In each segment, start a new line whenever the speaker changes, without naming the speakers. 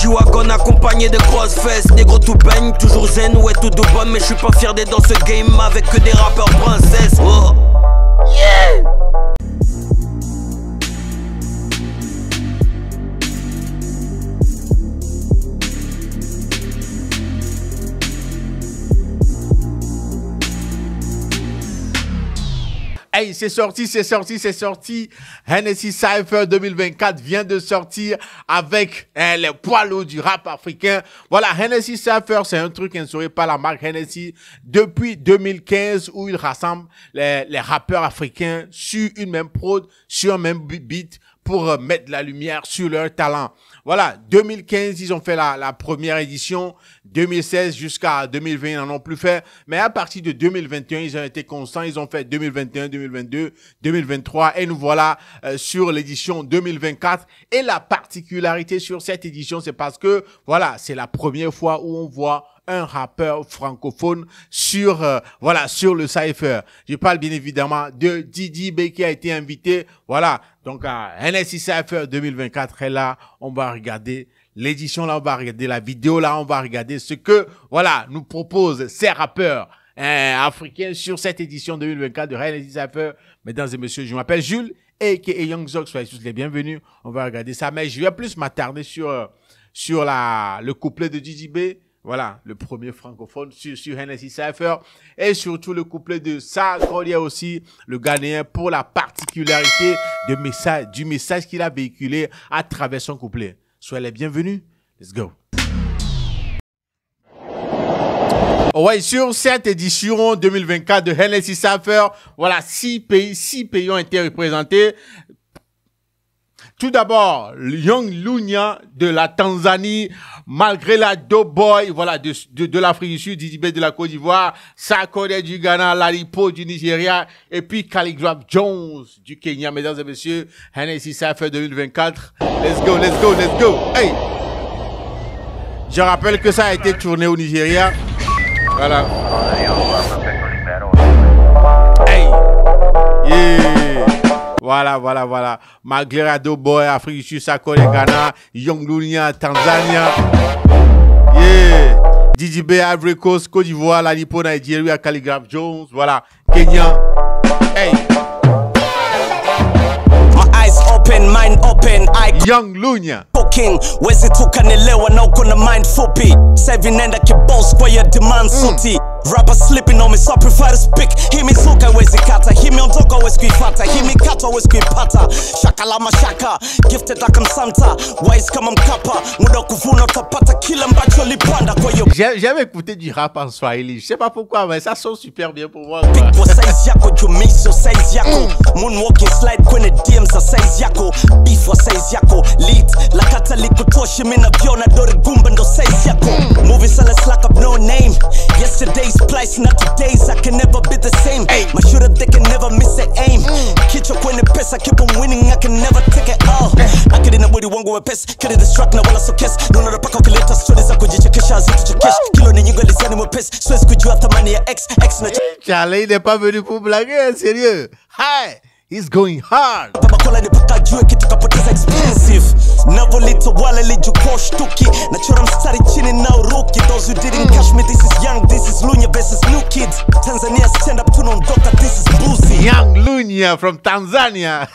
G-Wagon accompagné de grosses fesses. Négro tout baigne, toujours zen, ouais tout de bon. Mais je suis pas fier d'être dans ce game avec que des rappeurs princesses. Oh. Yeah.
Hey, c'est sorti. Hennessy Cypher 2024 vient de sortir avec les poids lourds du rap africain. Voilà, Hennessy Cypher, c'est un truc instauré par la marque Hennessy depuis 2015 où il rassemble les rappeurs africains sur une même prod, sur un même beat pour mettre la lumière sur leur talent. Voilà, 2015, ils ont fait la première édition. 2016 jusqu'à 2020, ils n'en ont plus fait. Mais à partir de 2021, ils ont été constants. Ils ont fait 2021, 2022, 2023. Et nous voilà sur l'édition 2024. Et la particularité sur cette édition, c'est parce que, voilà, c'est la première fois où on voit un rappeur francophone sur sur le Cypher. Je parle bien évidemment de DJB qui a été invité. Voilà, donc à Hennessy Cypher 2024 est là. On va regarder l'édition là, on va regarder la vidéo là, on va regarder ce que nous proposent ces rappeurs africains sur cette édition 2024 de Hennessy Cypher. Mesdames et messieurs, je m'appelle Jules et Young Zox, soyez tous les bienvenus. On va regarder ça, mais je vais plus m'attarder sur le couplet de DJB. Voilà, le premier francophone sur Hennessy Cypher et surtout le couplet de Sarkodia aussi, le Ghanéen, pour la particularité du message qu'il a véhiculé à travers son couplet. Soyez les bienvenus, let's go. Ouais, sur cette édition 2024 de Hennessy Cypher, voilà, 6 pays ont été représentés. Tout d'abord, Young Lunya de la Tanzanie, malgré la Dope Boy, voilà, de l'Afrique du Sud, DJB de la Côte d'Ivoire, Sarkodia du Ghana, Lalipo du Nigeria, et puis Calligraph Jones du Kenya. Mesdames et messieurs, Hennessy Cypher 2024. Let's go. Hey! Je rappelle que ça a été tourné au Nigeria. Voilà. Hey! Yeah! Voilà. Malgré Dope Boy, Afrique du Sud, Sarkodia, Ghana, Young Lunya, Tanzania. Yeah. DJB, Ivory Coast, Côte d'Ivoire, Lalipo, Nigeria, Calligraph Jones. Voilà. Kenya. Hey.
My eyes open, mind open.
Young Lunya.
Wezi tukanelewa na uko na mind fupi. Saving nenda kibos kwa ya demand suti. Rapper slipping on me so I prefer to speak. Himi suka wezi kata, himi ondoka wezi kuipata, himi kata wezi kuipata. Shaka la mashaka, gifted like I'm Santa. Wise kama Mkapa, muda kuvuna utapata kila ambacho lipanda kwa yo.
J'aime écouter du rap en Swahili. Je sais pas pourquoi, mais ça sonne super bien pour moi.
Big kwa size yako, jumiso size yako. Moonwalking slide kwenye DMs za size yako. Beef wa size yako, lead la kata likutoshi mina vyona dori gumba ndo size yako. Moving sellers like I've no name. Yesterday's place, not today's. I can never be the same. My shooter, they can never miss the aim. Kicho kwenye pesa, keep on winning. I can never take it all. Akili na mwili wangu wepesi, kili distract na wala sokesi. Nuna napaka ukileta stories za kujichekesha zituchekesha. Kilo ni nyingo lisani mwepesi, suwezi kujua thamani ya X na
Charlie n'est pas venu pour blaguer, sérieux. Hi, he's going hard.
Babakola ni paka jue kitu kapoteza expensive. Navolita wale lijuko shtuki. Nachora mstari chini na uruki. Those who didn't catch me, this is Young, this is Lunya versus New Kids. Tanzania stand up tunaondoka, this is Boozy.
Young Lunya from Tanzania.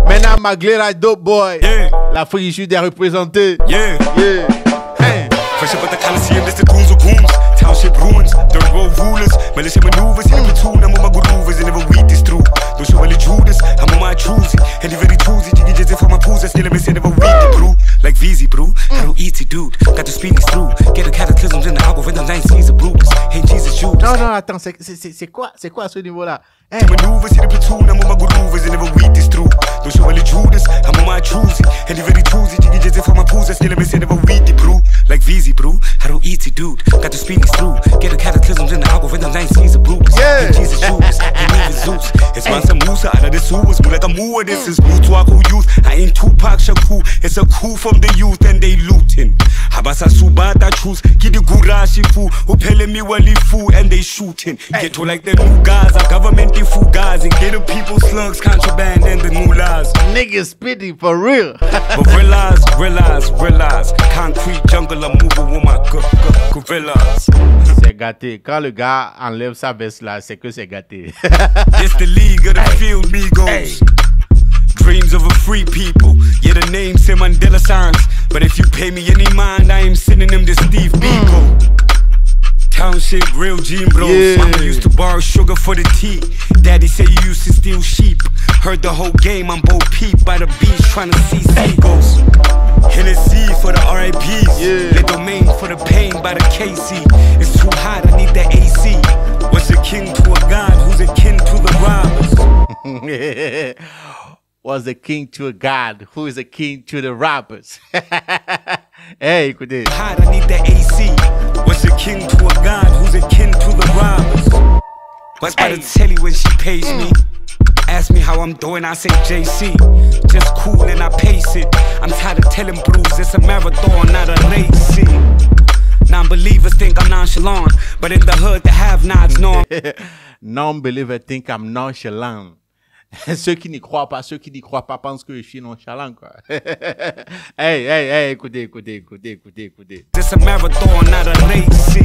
Maintenant Maglera Dope Boy.
Yeah.
L'Afrique du Sud est représentée.
Yeah.
Hey.
Fresh up at the Coliseum, this the goons of goons. Township ruins, third world rulers. Militia maneuvers, in the platoon, I'm on my groovers, and never weed this through. Don't show really Judas, I'm on my choosy. And you very choosy, you get it for my pools, I still never say never weed the brew. Like VZ, bro, I don't eat it, dude. Got the speed through. Get the cataclysms in the algorithm, 9 seas of Brutus. Hey, Jesus, Judas.
Non, attends, c'est quoi à ce niveau-là? Hey.
Maneuvers, in the platoon, I'm on my groovers, and never weed this through. Don't show really Judas, I'm on my choosy. And you very choosy, you get it for my pools, I still never say never weed the brew. Like VZ, bro, I don't eat it, dude. Got the speed through. Get the cataclysms in the algorithm, 9 seas of Brutus.
Yeah.
Hey, Jesus, Judas, and even Zeus. It's Mansa Musa, out of the sewers, move like a moor. This is new to our youth. I ain't Tupac Shakur. It's a coup from the youth and they looting. Habasa Subata choose. Kidi Gurashi fu. Upele mi wali fu and they shooting. Get to like the new guys. Our government the fu guys. And get the people slugs, contraband and the mullahs.
Niggas spitting for real.
But realize. concrete jungle, I'm moving with my gorillas.
C'est gâté. Quand le gars enlève sa veste là, c'est que c'est gâté.
It's the league of the field Migos. Dreams of a free people. Yeah, the name say Mandela signs. But if you pay me any mind, I am sending them to Steve Biko. Township, real gene bros.
Yeah.
Mama used to borrow sugar for the tea. Daddy said you used to steal sheep. Heard the whole game, I'm Bo Peep by the beach trying to see seagulls. Hennessy for the RIPs.
Yeah.
Le Domain for the pain by the KC. It's too hot, I need the AC. What's a king to a god who's a kin to the robbers?
Was the king to a god who is a king to the rappers. Hey, écoutez.
Hot, I need the AC. What's a king to a god who's a kin to the robbers? What's by the telly when she pays me? Ask me how I'm doing, I say JC. Just cool and I pace it. I'm tired of telling Bruce it's a marathon, not a race. Non-believers think I'm nonchalant, but in the hood the have-nots know I'm
Non-believer think I'm nonchalant. Ceux qui n'y croient pas pensent que je suis nonchalant, quoi. Hey, écoutez.
It's a marathon, not a race.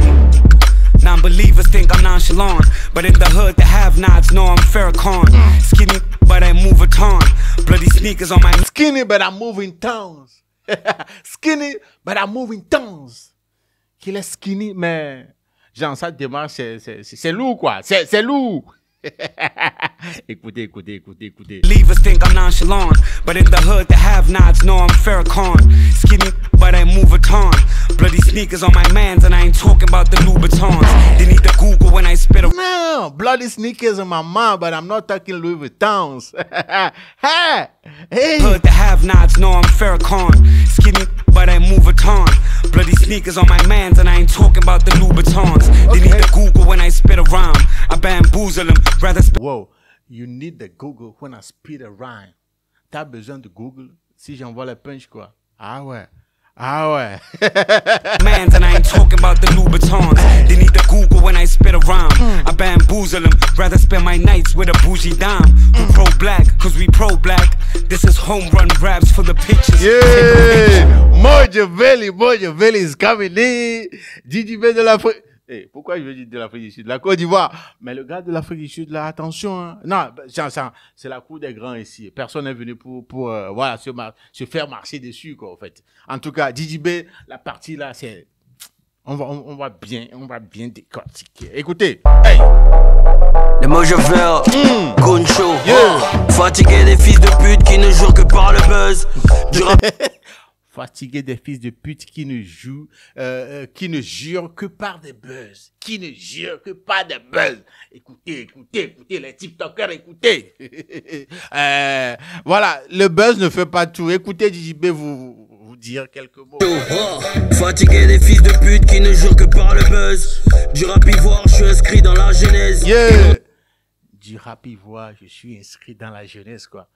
Non-believers think I'm nonchalant, but in the hood the have-nots know I'm Farrakhan. Skinny, but I move a ton. Bloody sneakers on my
Skinny, but I'm moving tons. Skinny, but I'm moving tons. Qu'il est skinny, mais... Genre, ça démarche, c'est lourd, quoi. C'est lourd. Écoutez.
Believers think I'm nonchalant, but in the hood the have-nots know I'm Farrakhan. Skinny, but I move a ton. Bloody sneakers on my mans, and I ain't talking about the Louboutins. They need the Google when I spit a
No, bloody sneakers on my mom, but I'm not talking Louis Vuittons. Hey.
hood the have-nots know I'm Farrakhan. Skinny, but I move a ton. Bloody sneakers on my mans, and I ain't talking about the Louboutins. They need the Google when I spit a rhyme. I bamboozle them, rather
Wow, you need the Google when I speed a rhyme. T'as besoin de Google si j'envoie le punch, quoi. Ah ouais.
mans, and I ain't talking about the Louboutins. They need the Google when I spit a rhyme. I bamboozle them, rather spend my nights with a bougie dime. We pro-black, cause we pro-black. This is home run raps for the pictures.
Yeah! Mojavelli is coming in. DJB de l'Afrique. Hey, pourquoi je veux dire de l'Afrique du Sud? La Côte d'Ivoire. Mais le gars de l'Afrique du Sud, là, attention. Hein. Non, c'est la cour des grands ici. Personne n'est venu pour voilà, se faire marcher dessus, quoi, en fait. En tout cas, DJB, la partie là, c'est... On va bien décortiquer. Écoutez. Hey!
Les Mojavel, Goncho,
Yeah.
fatigué des fils de pute qui ne jurent que par le buzz. Du rap
Fatigué des fils de pute qui ne jurent que par des buzz. Qui ne jurent que par des buzz. Écoutez, les TikTokers, écoutez. Voilà, le buzz ne fait pas tout. Écoutez, DJB vous dire quelques mots.
fatigué des fils de pute qui ne jurent que par le buzz. Du rap ivoire, je suis inscrit dans la genèse.
Yeah! Du rap ivoire, je suis inscrit dans la jeunesse, quoi.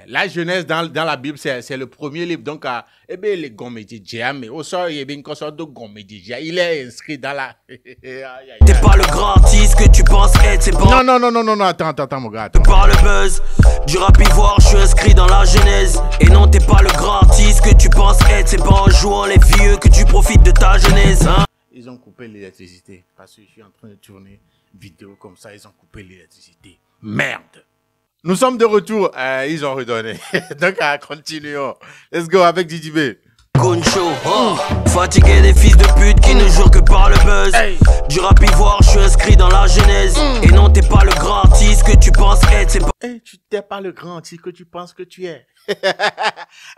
La jeunesse dans la Bible, c'est le premier livre. Donc, eh bien, les Gomédidja, mais au sort, il y a bien une sorte de Gomédidja. Il est inscrit dans la.
T'es pas le grand artiste que tu penses être, c'est pas.
Non, attends, mon gars. Attends.
Par le buzz, du rap ivoire, je suis inscrit dans la genèse. Et non, t'es pas le grand artiste que tu penses être, c'est pas en jouant les vieux que tu profites de ta jeunesse, hein.
Ils ont coupé l'électricité parce que je suis en train de tourner une vidéo comme ça. Ils ont coupé l'électricité. Merde. Nous sommes de retour. Ils ont redonné. Donc, continuons. Let's go avec DJB.
Goncho, fatigué des fils de pute qui ne jurent que par le buzz.
Hey.
Du rap ivoire, je suis inscrit dans la genèse. Et non, t'es pas le grand artiste que tu penses être, c'est pas.
Hey, tu t'es pas le grand artiste que tu penses que tu es.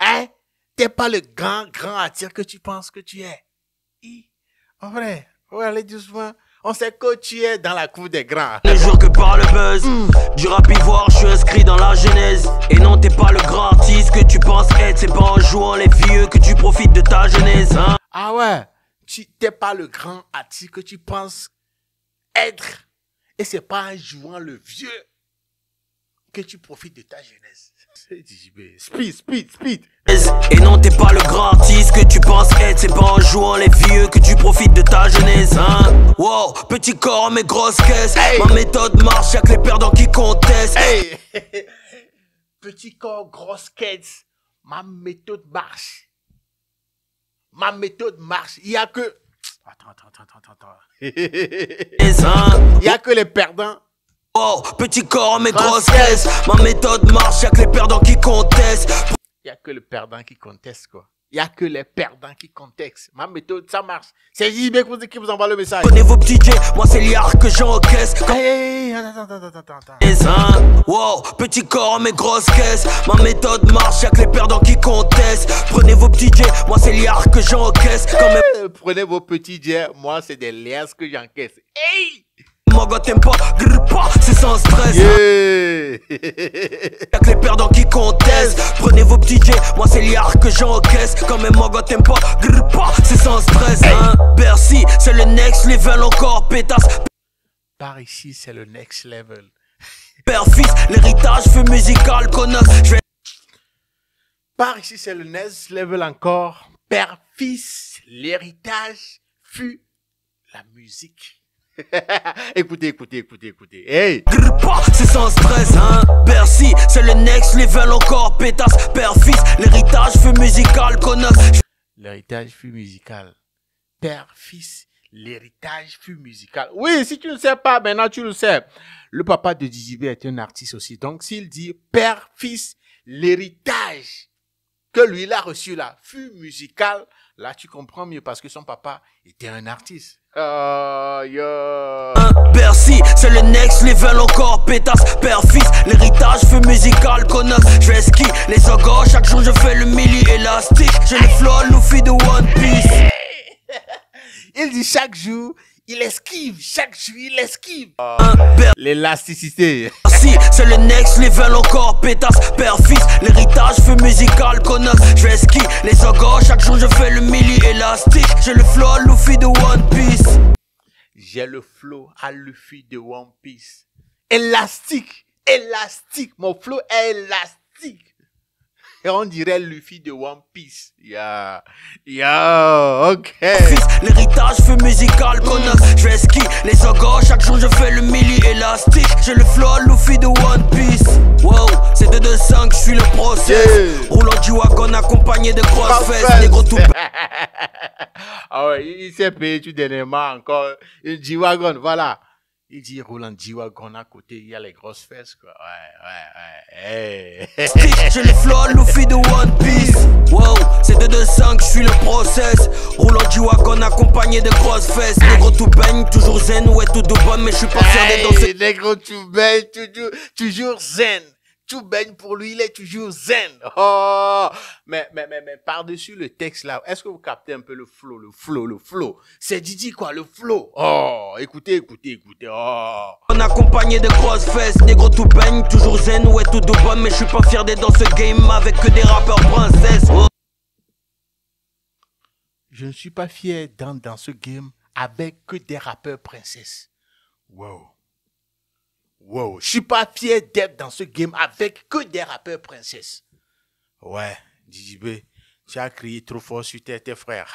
Hein? T'es pas le grand artiste que tu penses que tu es. En vrai, on va aller doucement. On sait que tu es dans la cour des grands.
Ne jure que par le buzz. Du rap ivoire, je suis inscrit dans la genèse. Et non, t'es pas le grand artiste que tu penses être. C'est pas en jouant les vieux que tu profites de ta jeunesse, hein.
Ah ouais, tu t'es pas le grand artiste que tu penses être. Et c'est pas en jouant le vieux que tu profites de ta jeunesse. C'est DJB. Speed.
Et non, t'es pas le grand artiste que tu penses être. C'est pas en jouant les vieux que tu profites de ta jeunesse, hein. Wow, petit corps mais grosse caisse.
Hey.
Ma méthode marche, y'a que les perdants qui contestent.
Hey! Petit corps, grosse caisse. Ma méthode marche. ma méthode marche. Il y a que... Attends. Il y a que les perdants.
Oh, petit corps mais grosse caisse. Ma méthode marche, y'a que les perdants qui contestent.
Il y a que les perdants qui contestent, quoi. Il y a que les perdants qui contestent. Ma méthode, ça marche. C'est JB qui vous envoie le message.
Prenez vos petits jets, moi c'est liard que j'encaisse.
Hey, attends.
Wow, petit corps mais grosse caisse. Ma méthode marche, y'a que les perdants qui contestent. Prenez vos petits jets, moi c'est liard que j'encaisse.
Prenez vos petits jets, moi c'est des liasses que j'encaisse. Hey!
Maga t'aime pas, grrr pas, c'est sans stress.
Yeah!
Y'a que les perdants qui contestent. Prenez vos petits jets, moi c'est liard que j'encaisse. Quand même Maga t'aime pas, grrr pas, c'est sans stress. Hein. Bercy, c'est le next level encore pétasse.
Par ici, c'est le next level.
Père-fils, l'héritage feu musical, connasse.
Par ici, c'est le next level encore. Père-fils, l'héritage fut la musique. écoutez. Hey!
Grrr pas, c'est sans stress, hein. Bercy, c'est le next level encore pétasse. Père-fils, l'héritage feu musical, connasse.
L'héritage fut musical. Père-fils, l'héritage fut musical. Oui, si tu ne sais pas, maintenant tu le sais. Le papa de JB est un artiste aussi. Donc, s'il dit père-fils, l'héritage que lui, il a reçu là, fut musical, là, tu comprends mieux parce que son papa était un artiste.
Bercy, c'est le next level encore pétasse. Père-fils, l'héritage feu musical, connasse. Je vais ski, les ogres, chaque jour je fais le milli élastique. J'ai le flow Luffy de One Piece.
Il dit chaque jour, il esquive. Chaque jour, il esquive. L'élasticité.
Si, c'est le next level encore pétasse. Père-fils, l'héritage feu musical, connasse. Je vais ski, les ogres, chaque jour je fais le milli élastique. J'ai le flow Luffy de One Piece.
J'ai le flow à Luffy de One Piece. Élastique. Mon flow est élastique. Et on dirait Luffy de One Piece. Ok.
L'héritage feu musical, connasse. Je vais ski, les ogres, chaque jour je fais le milli élastique. J'ai le flow Luffy de One Piece. Wow, c'est 2-2-5, je suis le process.
Yeah.
Roulant G-Wagon accompagné de grosses fesses. Négro tout.
Ah ouais, il s'est payé tout dernièrement encore. Une G-Wagon, voilà. Il dit Roland G-Wagon à côté, il y a les grosses fesses, quoi. Ouais. Hey.
J'ai le flow Luffy de One Piece. Wow, c'est 2-2-5, je suis le process. Roulant G-Wagon accompagné de grosses fesses. Négro tout baigne, toujours zen, ouais tout de bonne, mais je suis pas fier d'être dans ce.
Négro tout baigne, toujours zen. Tout baigne pour lui, il est toujours zen. Oh, mais par-dessus le texte là, est-ce que vous captez un peu le flow? C'est Didi quoi, le flow. Oh, écoutez. Oh.
On accompagné de grosses fesses, négro tout baigne, toujours zen, ouais tout de bonne, mais je suis pas fier d'être dans ce game avec que des rappeurs princesses. Oh.
Je ne suis pas fier d'être dans ce game avec que des rappeurs princesses. Wow, je suis pas fier d'être dans ce game avec que des rappeurs princesses. Ouais, DJB, tu as crié trop fort sur tes frères.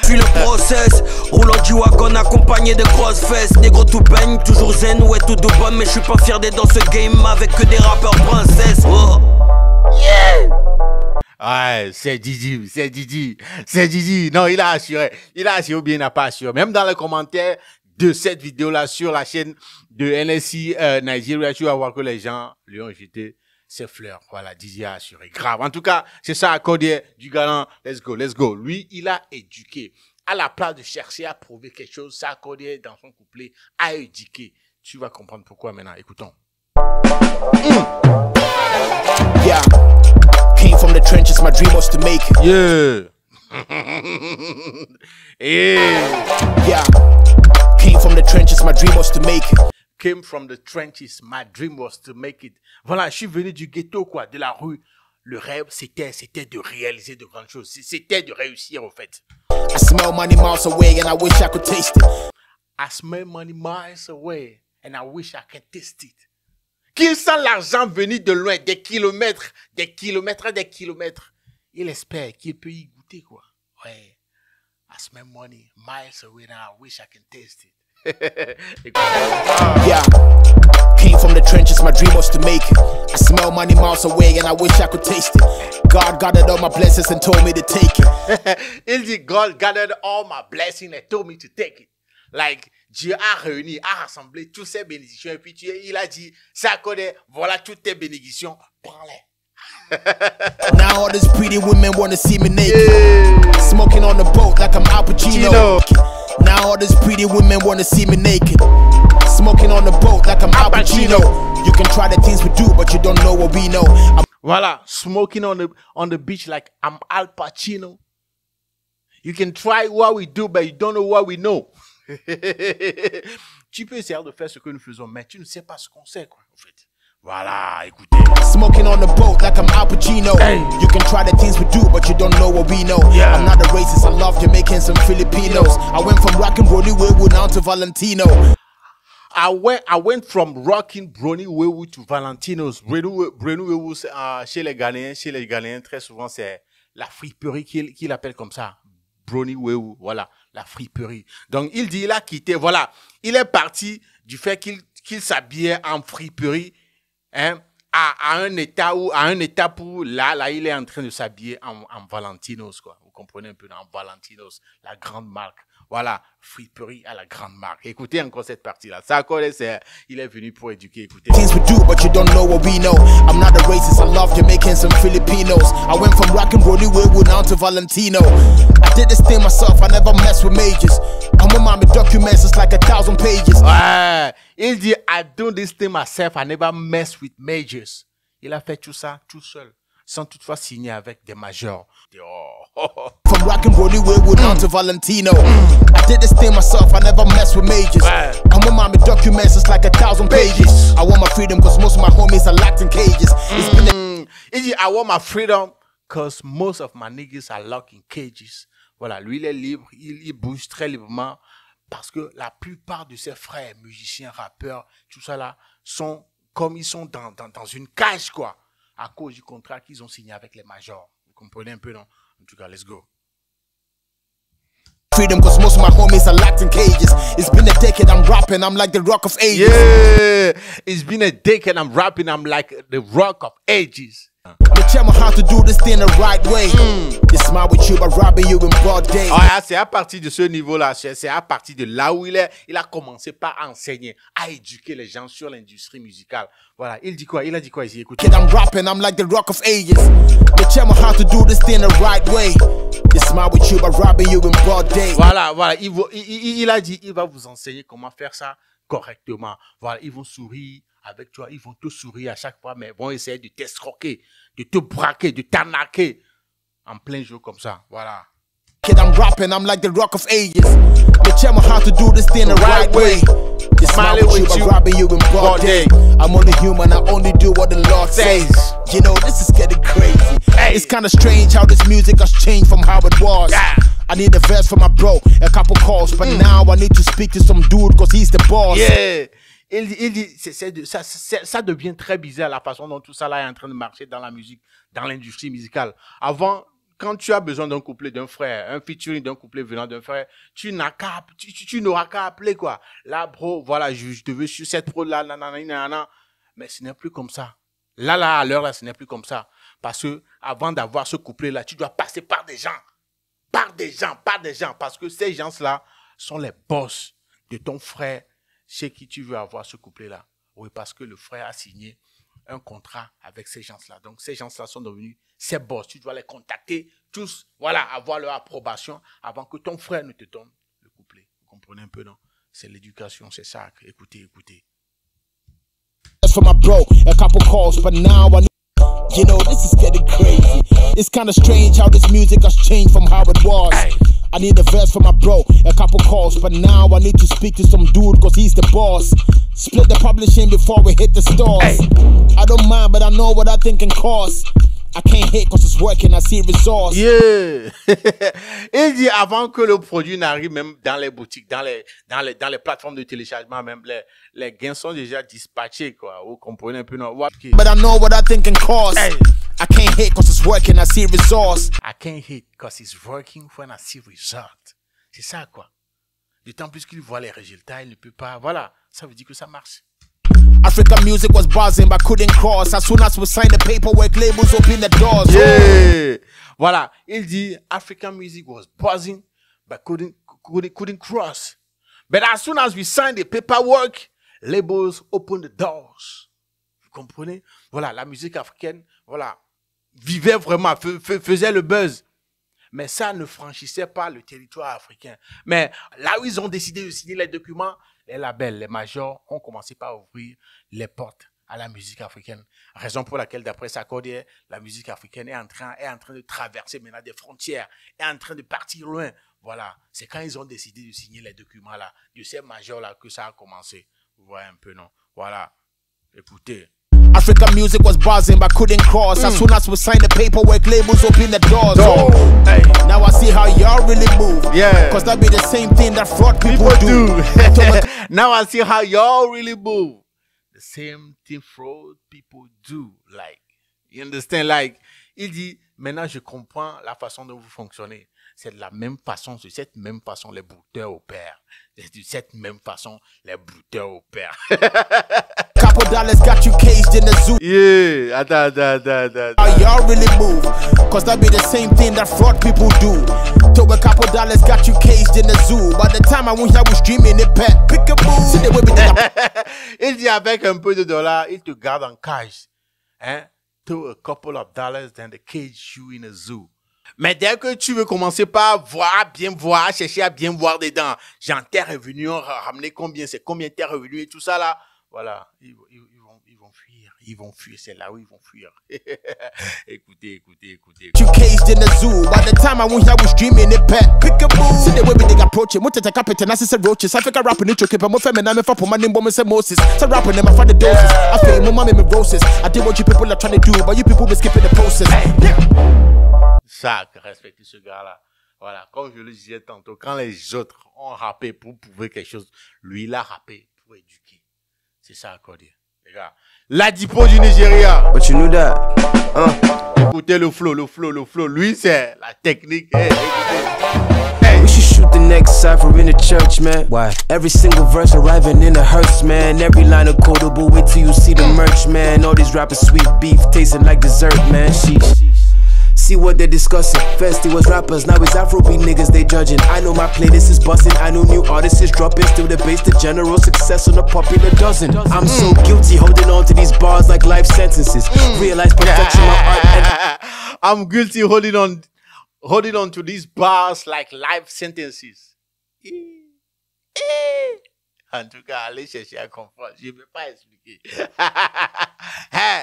Je suis le process, roulant G-Wagon accompagné de grosses fesses. Négro tout baigne, toujours zen, ouais tout de bonne, mais je suis pas fier d'être dans ce game avec que des rappeurs princesses. Oh.
Yeah! Ouais, c'est Didi. Non, il a assuré ou bien il n'a pas assuré. Même dans les commentaires de cette vidéo-là sur la chaîne de NSI Nigeria, tu vas voir que les gens lui ont jeté ses fleurs. Voilà, Didi a assuré. Grave. En tout cas, c'est ça, Codier du galant. Let's go. Lui, il a éduqué. À la place de chercher à prouver quelque chose, ça, Codier, dans son couplet, a éduqué. Tu vas comprendre pourquoi maintenant. Écoutons.
Yeah. Came from the trenches, my dream was to make it.
Yeah.
Yeah. Came from the trenches, my dream was to make it.
Came from the trenches, my dream was to make it. Voilà, je suis venu du ghetto, quoi, de la rue. Le rêve, c'était de réaliser de grandes choses. C'était de réussir, au fait.
I smell money miles away and I wish I could taste it.
I smell money miles away and I wish I could taste it. Qu'il sent l'argent venir de loin, des kilomètres. Il espère qu'il peut y goûter, quoi. Ouais. I smell money miles away and I wish I can taste it.
Yeah. Came from the trenches, my dream was to make it. I smell money miles away and I wish I could taste it. God gathered all my blessings and told me to take it.
Il dit, God gathered all my blessings and told me to take it. Like, Dieu a réuni, a rassemblé toutes ces bénédictions. Et puis il a dit, ça connaît, voilà toutes tes bénédictions, prends-les.
Now all these pretty women wanna see me naked. Smoking on the boat like I'm Al Pacino. Now all these pretty women wanna see me naked. Smoking on the boat like I'm Al Pacino. You can try the things we do, but you don't know what we know.
Voilà, smoking on the beach like I'm Al Pacino. You can try what we do, but you don't know what we know. Tu peux essayer de faire ce que nous faisons, mais tu ne sais pas ce qu'on sait, quoi, en fait. Voilà, écoutez.
Smoking on the boat like I'm Al Pacino. Hey. You can try the things we do, but you don't know what we know. Yeah. I'm not a racist, I love Jamaicans and Filipinos. I went from rockin' Brody Waywood down to Valentino.
I went from rocking Brony Waywood to Valentino's. Brony Waywood, chez les Ghanéens, très souvent, c'est la friperie qu'il appelle comme ça. Brony Waywood, voilà, la friperie. Donc, il dit, il a quitté, voilà. Il est parti du fait qu'il s'habillait en friperie, hein, à un état où là il est en train de s'habiller en Valentinos, quoi. Vous comprenez un peu, en Valentinos, la grande marque. Voilà, friperie à la grande marque. Écoutez encore cette partie-là. Ça, il est venu pour éduquer. Écoutez.
Things we do, but you don't know what we know. I'm not a racist, I love Jamaicans and Filipinos. I went from rockin' Brody Waywood down to Valentino. I did this thing myself, I never mess with majors. I'm with my documents, it's like 1,000 pages.
Ouais, il dit, I do this thing myself, I never mess with majors. Il a fait tout ça tout seul, sans toutefois signer avec des majors.
From rockin' Brody Waywood down to Valentino. I did this thing myself, I never mess with majors. I'm with my documents, it's like 1,000 pages. I want my freedom cause most of my homies are locked in cages. It's been
il dit, I want my freedom cause most of my niggas are locked in cages. Voilà, lui il est libre, il bouge très librement parce que la plupart de ses frères, musiciens, rappeurs, tout ça là, sont comme ils sont dans une cage, quoi, à cause du contrat qu'ils ont signé avec les majors. Vous comprenez un peu, non? En tout cas, let's go.
Freedom cause most of my homies are locked in cages. It's been a decade I'm rapping, I'm like the rock of ages.
Yeah, it's been a decade I'm rapping, I'm like the rock of ages.
They tell me how to do this thing the right way. They smile with you by robbing you in broad day.
Ah, c'est à partir de ce niveau-là, c'est à partir de là où il a commencé par enseigner, à éduquer les gens sur l'industrie musicale. Voilà, il dit quoi? Il a dit quoi ici? Écoutez.
Kid, I'm rapping, I'm like the rock of ages. They tell me how to do this thing the right way. They smile with you by robbing you in broad day.
Voilà, il a dit, il va vous enseigner comment faire ça correctement. Voilà, ils vont sourire avec toi, ils vont te sourire à chaque fois, mais ils vont essayer de t'escroquer, de te braquer, de t'arnaquer en plein jour comme ça. Voilà.
Kid, I'm rapping, I'm like the rock of ages. They tell me how to do this thing the right way. They smile with you by robbing you in broad day. I'm only human, I only do what the Lord says. You know, this is getting crazy. It's kind of strange how this music has changed from how it was. I need a verse for my bro, a couple calls, but now I need to speak to some dude cause he's the boss.
Yeah. Il dit, ça devient très bizarre la façon dont tout ça là est en train de marcher dans la musique, dans l'industrie musicale. Avant, quand tu as besoin d'un couplet d'un frère, un featuring d'un couplet venant d'un frère, tu n'auras qu'à appeler, quoi. Là, bro, voilà, je te veux sur cette prod là, nanana. Mais ce n'est plus comme ça. Là, à l'heure là, ce n'est plus comme ça. Parce que avant d'avoir ce couplet là, tu dois passer par des gens. Par des gens. Parce que ces gens-là sont les boss de ton frère chez qui tu veux avoir ce couplet-là. Oui, parce que le frère a signé un contrat avec ces gens-là. Donc, ces gens-là sont devenus ses boss. Tu dois les contacter tous, voilà, avoir leur approbation avant que ton frère ne te donne le couplet. Vous comprenez un peu, non? C'est l'éducation, c'est ça. Écoutez.
That's for my bro, a couple calls, but now I need, you know, this is getting crazy. It's kind of strange how this music has changed from how it was. I need a verse for my bro, a couple calls, but now I need to speak to some dude cause he's the boss. Split the publishing before we hit the stores. I don't mind, but I know what I think can cost. I can't hate cause it's working, I see results.
Yeah. Il dit avant que le produit n'arrive même dans les boutiques, dans les plateformes de téléchargement, même les gains sont déjà dispatchés, quoi. Vous comprenez un peu, non?
But I know what I think can cost. I can't hate cause it's working, I see results.
I can't hate cause it's working when I see results. C'est ça, quoi. D'autant plus qu'il voit les résultats, il ne peut pas. Voilà, ça veut dire que ça marche.
African music was buzzing but couldn't cross. As soon as we signed the paperwork, labels opened the doors.
Yeah. Voilà, il dit African music was buzzing but couldn't cross. But as soon as we signed the paperwork, labels opened the doors. Vous comprenez? Voilà, la musique africaine, voilà, vivait vraiment, faisait le buzz. Mais ça ne franchissait pas le territoire africain. Mais là où ils ont décidé de signer les documents, les labels, les majors ont commencé par ouvrir les portes à la musique africaine. Raison pour laquelle, d'après Sarkodie, la musique africaine est en train de traverser maintenant des frontières, est en train de partir loin. Voilà, c'est quand ils ont décidé de signer les documents-là, de ces majors-là, que ça a commencé. Vous voyez un peu, non? Voilà, écoutez.
African music was buzzing but couldn't cross. As soon as we signed the paperwork, labels opened the doors.
Hey.
Now I see how y'all really move.
Yeah.
Cause that be the same thing that fraud people do.
Now I see how y'all really move. The same thing fraud people do. Like, you understand? Like, il dit, maintenant je comprends la façon dont vous fonctionnez. C'est de la même façon, de cette même façon, les brouteurs opèrent. C'est de cette même façon, les brouteurs opèrent.
Couple dollars got you caged in the zoo.
Yeah, attends.
How y'all really move? Cause that be the same thing that fraud people do. So a couple dollars got you caged in the zoo. By the time I went here, I was dreaming it pet. Pick a boo. See the way we did.
Il dit avec un peu de dollars, il te garde en cage. Hein? To a couple of dollars, then they cage you in a zoo. Mais dès que tu veux commencer par bien voir, chercher à bien voir dedans, genre tes revenus, ramener combien, c'est combien tes revenus et tout ça là, voilà, ils vont fuir, c'est là où ils vont fuir. Écoutez.
You caged in the zoo. By the time I went here, I was dreaming it pet. Pick a boo. See the way we dig approach it. Much take up it and I said roaches. I think I rapping it, but more feminine, I'm for my name, woman said Moses. So rapping them, I find the doses. I feel my mommy, me roses. I did what you people are trying to do, but you people be skipping the process.
Ça, respecter ce gars-là. Voilà, comme je le disais tantôt, quand les autres ont rappé pour prouver quelque chose, lui, il a rappé pour éduquer. C'est ça, Sarkodie. Les gars. Ladipo du Nigeria.
But you knew that.
Écoutez le flow. Lui, c'est la technique.
We should shoot the next cipher in the church, man. Why? Every single verse arriving in a hearse, man. Every line a quotable. Wait till you see the merch, man. All these rappers sweet beef, tasting like dessert, man. Sheesh. See what they're discussing. First it was rappers, now it's Afrobeat niggas they judging. I know my playlist is busting, I know new artists is dropping. Still the base, the general success on a popular dozen. I'm so guilty holding on to these bars like life sentences. Realize perfection, my art and
I'm guilty holding on to these bars like life sentences. En tout cas, allez chercher à comprendre. Je ne vais pas expliquer.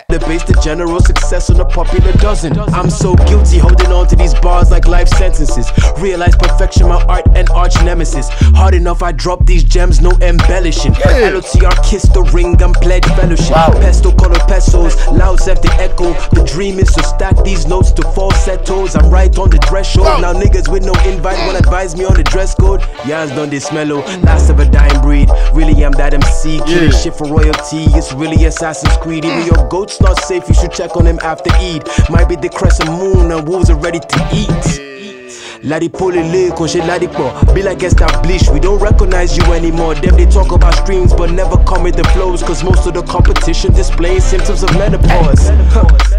the base, the general success on a popular dozen. I'm so guilty holding on to these bars like life sentences. Realize perfection, my art and arch nemesis. Hard enough, I drop these gems, no embellishing. LOTR kiss the ring and pledge fellowship. Pesto color pesos, loud set the echo. The dream is to stack these notes to falsettos. I'm right on the threshold. Now niggas with no invite won't advise me on the dress code. Yans done this mellow, last of a dying breed. Really am that MC, killing shit for royalty. It's really Assassin's Creed. Even your goat's not safe, you should check on him after Eid. Might be the crescent moon and wolves are ready to eat. Ladipo lele, koshe ladipo. Be like established, we don't recognize you anymore. Them they talk about streams but never come with the flows. Cause most of the competition displays symptoms of menopause.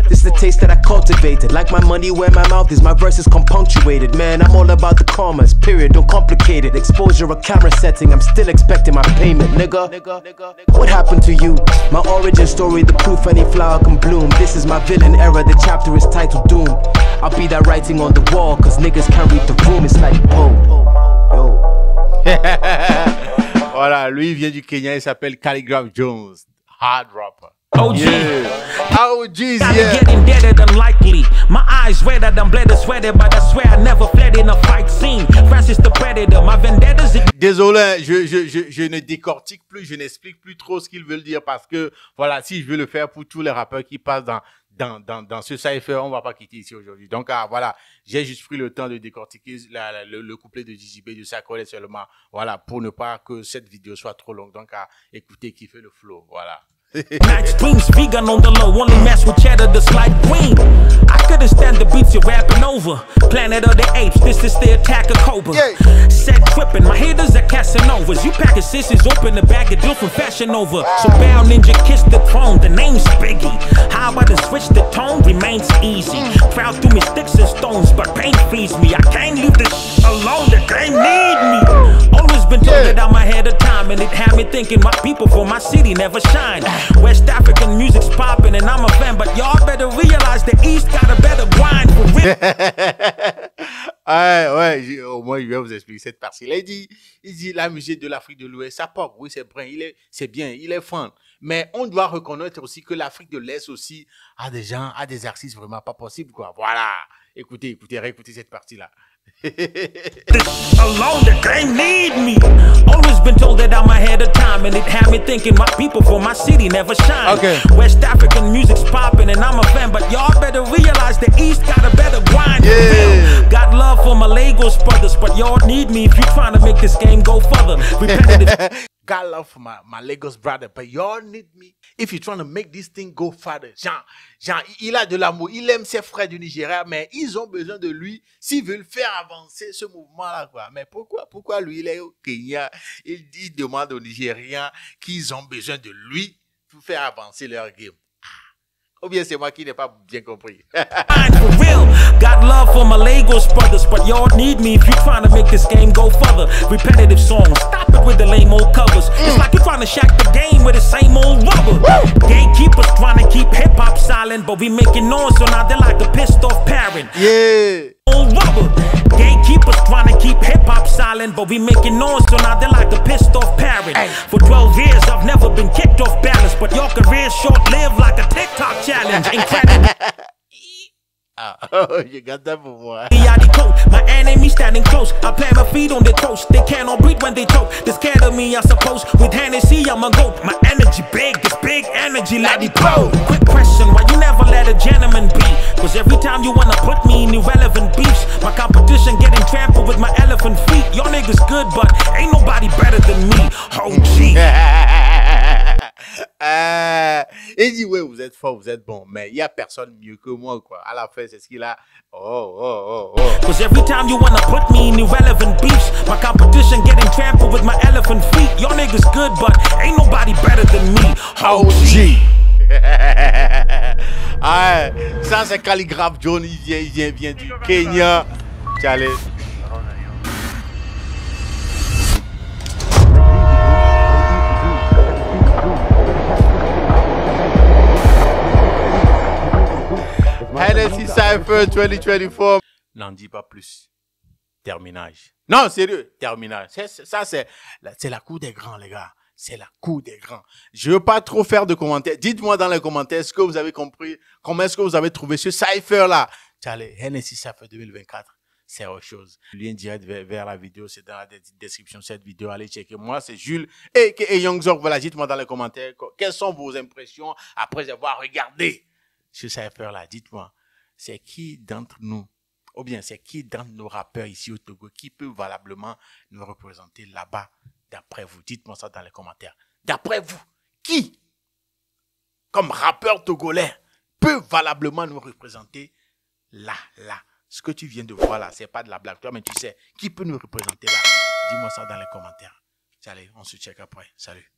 This is the taste that I cultivated. Like my money where my mouth is, my verse is compunctuated. Man, I'm all about the commas, period, don't complicate it. Exposure, a camera setting, I'm still expecting my payment, nigga. What happened to you? My origin story, the proof any flower can bloom. This is my villain era, the chapter is titled Doom. I'll be that writing on the wall, cause niggas can't read the room, it's like Poe. Yo.
Voilà, lui il vient du Kenya, il s'appelle Calligraph Jones, hard rapper.
OG.
OGs,
yeah. Getting deader than likely. My eyes redder than bled sweated, but I swear I never fled in a fight scene. Francis the Predator, my vendettas.
Désolé, je ne décortique plus, je n'explique plus trop ce qu'ils veulent dire parce que, voilà, si je veux le faire pour tous les rappeurs qui passent dans ce cypher, on va pas quitter ici aujourd'hui. Donc, voilà, j'ai juste pris le temps de décortiquer le couplet de JJB de Sarkodie seulement, voilà, pour ne pas que cette vidéo soit trop longue. Donc, écoutez, kiffer le flow, voilà.
Max Teams vegan on the low, only mess with cheddar, the slight queen. I could understand the beats you're rapping over. Planet of the Apes, this is the attack of Cobra. Set tripping, my haters are Casanovas. You packing sissies, open the bag of deal from Fashion Nova. So bow ninja, kiss the throne, the name's Biggie. How about to switch the tone? Remains easy. Crowd through me sticks and stones, but pain feeds me. I can't leave this alone, the game need me. Always been told that I'm ahead of time, and it had me thinking my people from my city never shine. West African music's popping, and I'm a fan, but y'all better realize the East got a better grind for real.
Ouais, au moins je vais vous expliquer cette partie-là. Il dit la musique de l'Afrique de l'Ouest, ça pop, oui c'est vrai, c'est bien, il est fun. Mais on doit reconnaître aussi que l'Afrique de l'Est aussi a des gens, a des artistes vraiment pas possibles, quoi. Voilà. Écoutez, réécoutez cette partie-là.
Alone, the game need me. Always been told that I'm ahead of time, and it had me thinking my people from my city never shine. West African music's popping, and I'm a fan, but y'all better realize the East got a better grind. Got love for my Lagos brothers, but y'all need me if you're trying to make this game go further. Repetitive.
Got love for my Lagos brother, but y'all need me if you're trying to make this thing go further. Jean, il a de l'amour, il aime ses frères du Nigeria, mais ils ont besoin de lui s'ils veulent faire avancer ce mouvement-là, quoi. Mais pourquoi lui, il est au Kenya, il demande aux Nigériens qu'ils ont besoin de lui pour faire avancer leur game. Ou bien c'est moi qui n'ai pas bien compris.
For real, got love for my Lagos brothers, but y'all need me if you're trying to make this game go further. Repetitive songs, stop it with the lame old covers. It's like you're trying to shack the game with the same old rubber. Gatekeepers trying to keep hip hop silent, but we making noise, so now they're like a pissed off parent. Old rubber. Gatekeepers trying to keep hip hop silent, but we making noise, so now they're like a pissed off parent. For 12 years, I've never been kicked off balance, but your career's short-lived like a TikTok challenge. Incredible.
Oh, you got that for moi.
My enemy standing close. I plant my feet on the toast. They cannot breathe when they choke. They're scared of me, I suppose. With Hennessy, I'm a goat. My energy big, it's big energy, let it blow. Quick question, why you never let a gentleman be? Cause every time you wanna put me in irrelevant beefs, my competition getting trampled with my elephant feet. Y'all niggas good, but ain't nobody better than me. Oh, gee.
Il dit, ouais, vous êtes fort, vous êtes bon, mais il n'y a personne mieux que moi, quoi. À la fin, c'est ce qu'il a.
Cause every time you wanna put me in irrelevant beefs, my competition getting trampled with my elephant feet. Y'all niggas good, but ain't nobody better than me. Oh, gee.
Ça, c'est Calligraphe John, il vient du Kenya. Allez. Hennessy Cypher 2024. N'en dis pas plus. Terminage. Non, sérieux, terminage. Ça, c'est la cour des grands, les gars. C'est la cour des grands. Je veux pas trop faire de commentaires. Dites-moi dans les commentaires ce que vous avez compris. Comment est-ce que vous avez trouvé ce Cypher-là? Allez, Hennessy Cypher 2024. C'est autre chose. Le lien direct vers la vidéo, c'est dans la description de cette vidéo. Allez checker. Moi, c'est Jules et Youngzorg. Voilà, dites-moi dans les commentaires quelles sont vos impressions après avoir regardé ce Cypher-là. Dites-moi, c'est qui d'entre nous, ou bien c'est qui d'entre nos rappeurs ici au Togo qui peut valablement nous représenter là-bas, d'après vous? Dites-moi ça dans les commentaires. D'après vous, qui, comme rappeur togolais, peut valablement nous représenter là? Ce que tu viens de voir là, c'est pas de la blague, toi, mais tu sais, qui peut nous représenter là? Dis-moi ça dans les commentaires. Allez, on se check après. Salut.